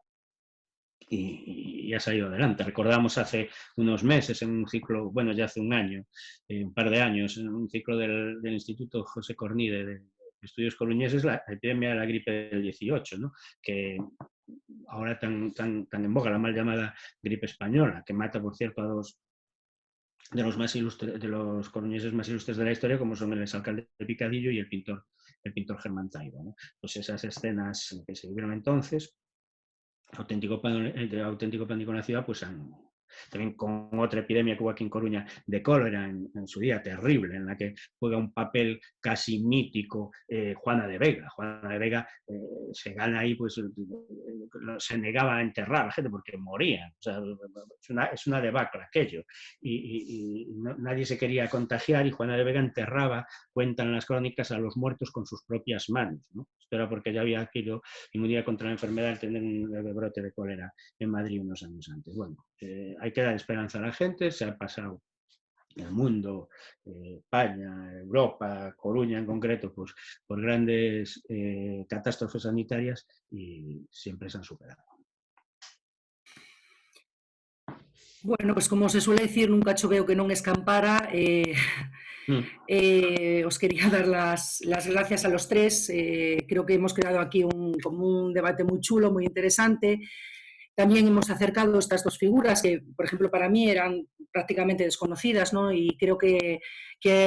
y ha salido adelante. Recordamos hace unos meses en un ciclo, bueno, ya hace un año, un par de años, en un ciclo del Instituto José Cornide de Estudios Coruñeses, la epidemia de la gripe del 18, ¿no? Que ahora tan en boga, la mal llamada gripe española, que mata, por cierto, a dos de los coruñeses más ilustres de la historia, como son el exalcalde de Picadillo y el pintor Germán Taibo, ¿no? Pues esas escenas que se vivieron entonces, auténtico pánico en la ciudad, pues también con otra epidemia que hubo aquí en Coruña de cólera en su día, terrible, en la que juega un papel casi mítico Juana de Vega. Juana de Vega se gana ahí, pues se negaba a enterrar a la gente porque morían. O sea, es una debacle aquello. Y nadie se quería contagiar y Juana de Vega enterraba, cuentan las crónicas, a los muertos con sus propias manos, ¿no? Esto era porque ya había adquirido inmunidad contra la enfermedad al tener un leve brote de cólera en Madrid unos años antes. Bueno, hay que dar esperanza a la gente, se ha pasado el mundo, España, Europa, Coruña en concreto, pues por grandes catástrofes sanitarias y siempre se han superado. Bueno, pues como se suele decir, nunca choveu que non escampara. Os quería dar las gracias a los tres. Creo que hemos creado aquí como un debate muy chulo, muy interesante. También hemos acercado estas dos figuras que, por ejemplo, para mí eran prácticamente desconocidas, ¿no? Y creo que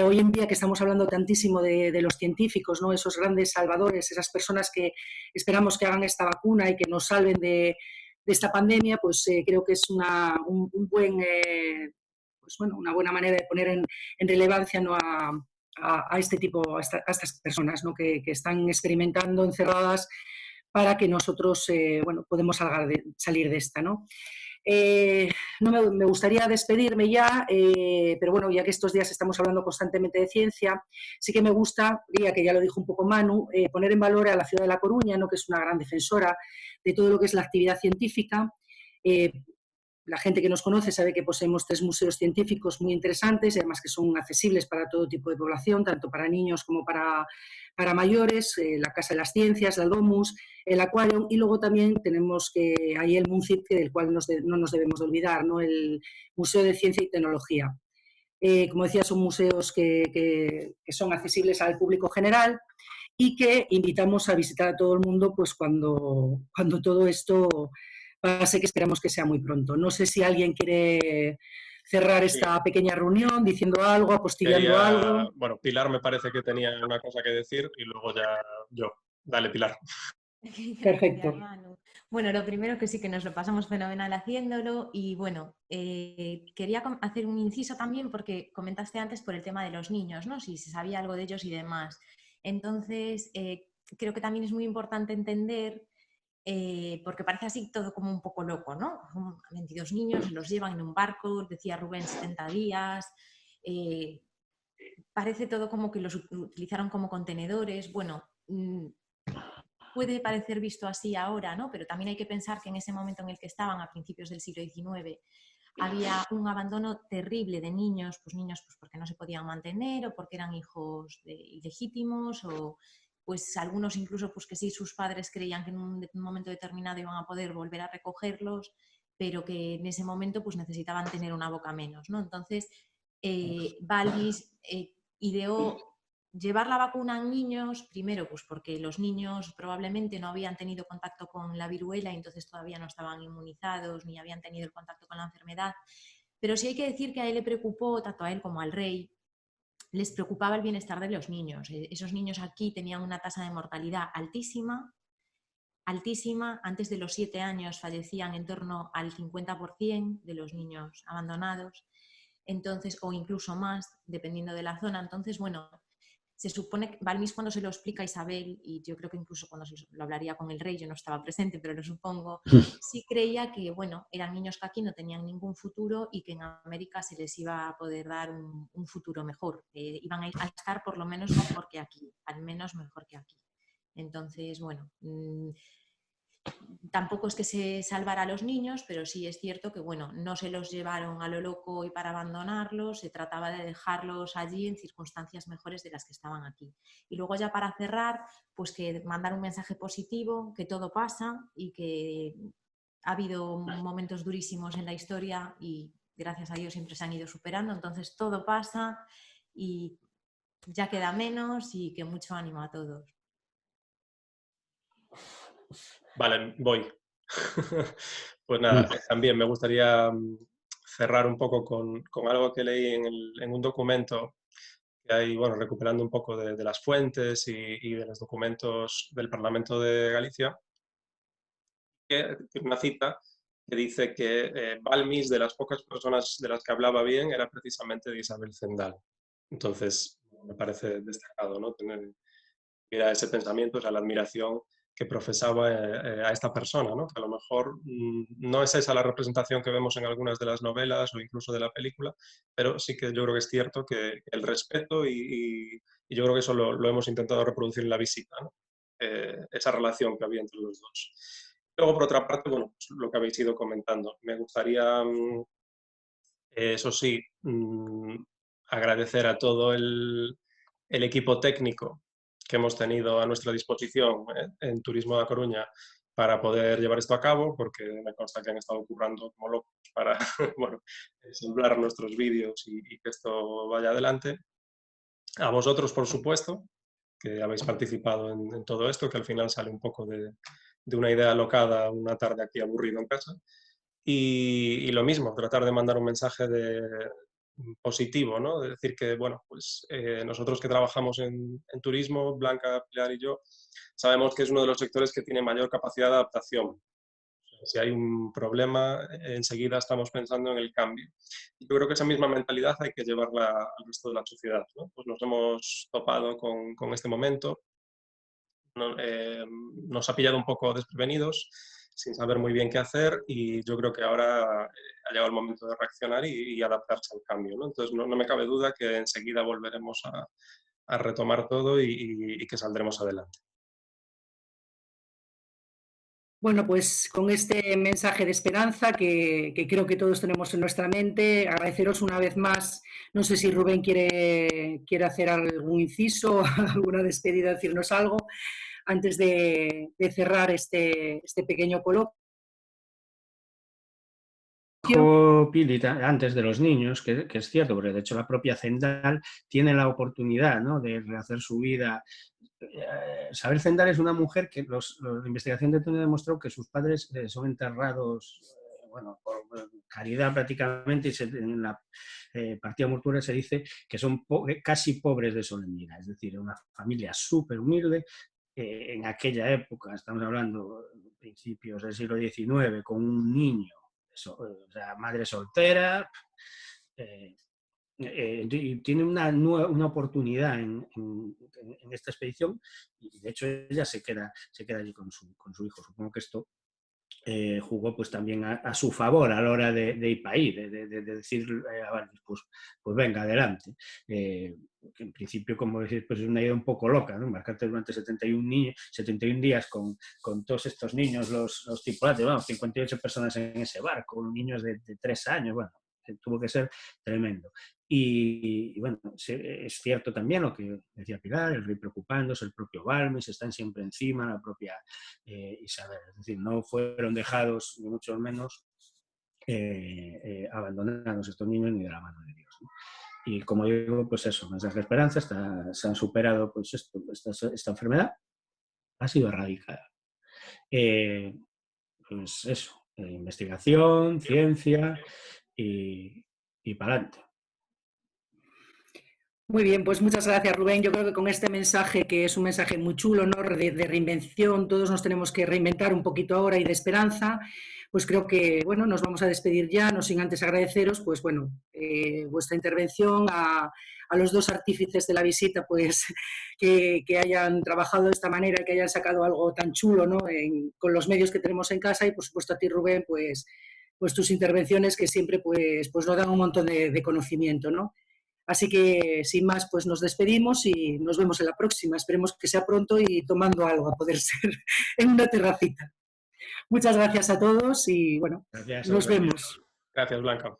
hoy en día que estamos hablando tantísimo de los científicos, ¿no? Esos grandes salvadores, esas personas que esperamos que hagan esta vacuna y que nos salven de esta pandemia, pues creo que es una buena manera de poner en relevancia, ¿no? a este tipo, a estas personas, ¿no? que están experimentando encerradas para que nosotros podemos salir de esta, ¿no? No me gustaría despedirme ya, pero bueno, ya que estos días estamos hablando constantemente de ciencia, sí que me gustaría, que ya lo dijo un poco Manu, poner en valor a la ciudad de La Coruña, ¿no? Que es una gran defensora de todo lo que es la actividad científica. La gente que nos conoce sabe que poseemos 3 museos científicos muy interesantes y además que son accesibles para todo tipo de población, tanto para niños como para mayores, la Casa de las Ciencias, la Domus, el Aquarium, y luego también tenemos ahí el MUNCIT, del cual no nos debemos de olvidar, ¿no? El Museo de Ciencia y Tecnología. Como decía, son museos que son accesibles al público general y que invitamos a visitar a todo el mundo pues cuando todo esto pase, que esperamos que sea muy pronto. No sé si alguien quiere cerrar esta pequeña reunión diciendo algo, apostillando algo. Bueno, Pilar me parece que tenía una cosa que decir y luego ya yo. Dale, Pilar. Perfecto. Bueno, lo primero que sí que nos lo pasamos fenomenal haciéndolo y bueno, quería hacer un inciso también porque comentaste antes por el tema de los niños, ¿no? Si se sabía algo de ellos y demás. Entonces, creo que también es muy importante entender, porque parece así todo como un poco loco, ¿no? 22 niños, los llevan en un barco, decía Rubén, 70 días, parece todo como que los utilizaron como contenedores, bueno... Puede parecer visto así ahora, ¿no? Pero también hay que pensar que en ese momento en el que estaban, a principios del siglo XIX, había un abandono terrible de niños pues porque no se podían mantener o porque eran hijos ilegítimos o pues algunos incluso pues que sí, sus padres creían que en un momento determinado iban a poder volver a recogerlos, pero que en ese momento pues necesitaban tener una boca menos, ¿no? Entonces, Balmis ideó llevar la vacuna en niños, primero, pues porque los niños probablemente no habían tenido contacto con la viruela y entonces todavía no estaban inmunizados ni habían tenido el contacto con la enfermedad. Pero sí hay que decir que a él le preocupó, tanto a él como al rey, les preocupaba el bienestar de los niños. Esos niños aquí tenían una tasa de mortalidad altísima, altísima. Antes de los 7 años fallecían en torno al 50% de los niños abandonados, entonces, o incluso más, dependiendo de la zona. Entonces, bueno, se supone que Balmis, cuando se lo explica a Isabel, y yo creo que incluso cuando lo hablaría con el rey, yo no estaba presente, pero lo supongo, sí creía que, bueno, eran niños que aquí no tenían ningún futuro y que en América se les iba a poder dar un futuro mejor. Iban a estar por lo menos mejor que aquí, al menos mejor que aquí. Entonces, bueno, tampoco es que se salvara a los niños, pero sí es cierto que, bueno, no se los llevaron a lo loco y para abandonarlos, se trataba de dejarlos allí en circunstancias mejores de las que estaban aquí. Y luego, ya para cerrar, pues que mandar un mensaje positivo, que todo pasa y que ha habido momentos durísimos en la historia y gracias a Dios siempre se han ido superando, entonces todo pasa y ya queda menos, y que mucho ánimo a todos. Vale, voy. Pues nada, también me gustaría cerrar un poco con algo que leí en un documento que hay, bueno, recuperando un poco de las fuentes y de los documentos del Parlamento de Galicia, que tiene una cita que dice que Balmis, de las pocas personas de las que hablaba bien, era precisamente de Isabel Zendal. Entonces, me parece destacado, ¿no? Tener ese pensamiento, o sea, la admiración que profesaba a esta persona, ¿no? Que a lo mejor no es esa la representación que vemos en algunas de las novelas o incluso de la película, pero sí que yo creo que es cierto que el respeto y yo creo que eso lo hemos intentado reproducir en la visita, ¿no? Esa relación que había entre los dos. Luego, por otra parte, bueno, pues lo que habéis ido comentando, me gustaría, eso sí, agradecer a todo el equipo técnico que hemos tenido a nuestra disposición en Turismo de A Coruña para poder llevar esto a cabo, porque me consta que han estado currando como locos para bueno, ensamblar nuestros vídeos y que esto vaya adelante. A vosotros, por supuesto, que habéis participado en todo esto, que al final sale un poco de una idea alocada una tarde aquí aburrido en casa. Y lo mismo, tratar de mandar un mensaje positivo, ¿no? De decir que, bueno, pues nosotros que trabajamos en turismo, Blanca, Pilar y yo, sabemos que es uno de los sectores que tiene mayor capacidad de adaptación. Si hay un problema, enseguida estamos pensando en el cambio. Y yo creo que esa misma mentalidad hay que llevarla al resto de la sociedad, ¿no? Pues nos hemos topado con este momento, nos ha pillado un poco desprevenidos, sin saber muy bien qué hacer, y yo creo que ahora ha llegado el momento de reaccionar y adaptarse al cambio, ¿no? Entonces no me cabe duda que enseguida volveremos a retomar todo y que saldremos adelante. Bueno, pues con este mensaje de esperanza que creo que todos tenemos en nuestra mente, agradeceros una vez más. No sé si Rubén quiere hacer algún inciso, alguna despedida, decirnos algo antes de cerrar este pequeño coloquio. Pili, antes de los niños, que es cierto, porque de hecho la propia Zendal tiene la oportunidad, ¿no?, de rehacer su vida. Isabel Zendal es una mujer que la investigación de Antonio demostró que sus padres son enterrados, bueno, por caridad prácticamente, y en la partida mortuoria se dice que son casi pobres de solemnidad, es decir, una familia súper humilde. En aquella época, estamos hablando de principios del siglo XIX, con un niño, o sea, madre soltera, y tiene una oportunidad en esta expedición, y de hecho ella se queda allí con su hijo. Supongo que esto jugó pues también a su favor a la hora de ir para ahí, de decir, vale, pues venga, adelante. Que en principio, como decir, pues es una idea un poco loca, ¿no? Embarcarte durante 71 días con todos estos niños, los tripulantes, bueno, 58 personas en ese barco, niños de 3 años, bueno, tuvo que ser tremendo. Y bueno, es cierto también lo que decía Pilar, el rey preocupándose, el propio Balmis, están siempre encima, la propia Isabel. Es decir, no fueron dejados, ni mucho menos abandonados estos niños, ni de la mano de Dios, ¿no? Y como digo, pues eso, mensaje de esperanza, se han superado pues esta enfermedad, ha sido erradicada. Pues eso, investigación, ciencia y para adelante. Muy bien, pues muchas gracias, Rubén. Yo creo que con este mensaje, que es un mensaje muy chulo, ¿no? de reinvención, todos nos tenemos que reinventar un poquito ahora y de esperanza, pues creo que, bueno, nos vamos a despedir ya, no sin antes agradeceros, pues bueno, vuestra intervención, a los dos artífices de la visita, pues que hayan trabajado de esta manera, que hayan sacado algo tan chulo, ¿no? Con los medios que tenemos en casa, y por supuesto a ti, Rubén, pues tus intervenciones, que siempre pues nos dan un montón de conocimiento, ¿no? Así que, sin más, pues nos despedimos y nos vemos en la próxima. Esperemos que sea pronto y tomando algo, a poder ser, en una terracita. Muchas gracias a todos y, bueno, Gracias, nos vemos. Gracias, Blanca.